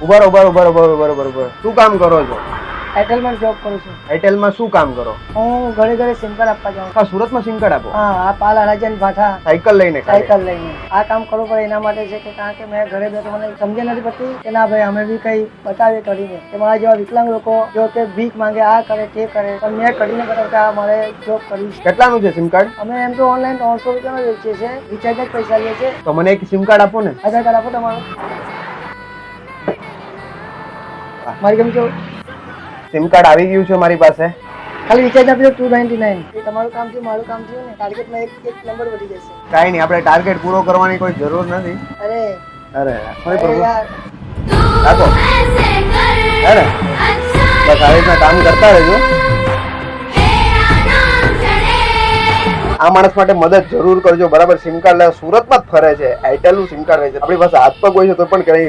ઉભા શું કામ કરો છો? એરટેલમાં જોબ કરું છું. એરટેલમાં શું કામ કરો? હું ઘરે ઘરે સિમ કાર્ડ આપવા જાઉં. હા, સુરતમાં સિમ કાર્ડ આપો? હા, આ પાલ હરાજન ભાઠા સાયકલ લઈને ખાલી? સાયકલ લઈને આ કામ કરવું પડે એના માટે છે કે કારણ કે મેં ઘરે બેઠો મને સમજ નથી પડતી કે ના ભાઈ અમે બી કઈ બતાવીએ કરીને કે મારા જેવા વિકલાંગ લોકો જો કે ભીખ માંગે આ કરે તે કરે પણ મેં કરીને બતાવ્યું કે આ મારે જોબ કરવી છે. કેટલાનું છે સિમ કાર્ડ? અમે એમ તો ઓનલાઈન 300 રૂપિયાનો વેચીએ છીએ, રિચાર્જ જ પૈસા લઈએ છીએ. તો મને એક સિમ કાર્ડ આપો ને. આધાર કાર્ડ આપો તમારું. મારી કેમ છો? સિમ કાર્ડ આવી ગયું છે મારી પાસે. ખાલી રિચાર્જ આપી દો 299. એ તમારું કામ થયું, મારું કામ થયું ને. ટાર્ગેટમાં એક નંબર વધી જશે. કાંઈ નહીં, આપણે ટાર્ગેટ પૂરો કરવાની કોઈ જરૂર નથી. અરે સોરી પ્રભુ, યાર, રાખો. હે ને, બસ આવી રીતના કામ કરતા રહેજો. આ માણસ માટે મદદ જરૂર કરજો, બરાબર? સિમ કાર્ડ સુરતમાં જ ફરે છે, એરટેલ નું સિમ કાર્ડ રહે છે. આપણી પાસે હાથ પગ હોય છે તો પણ કઈ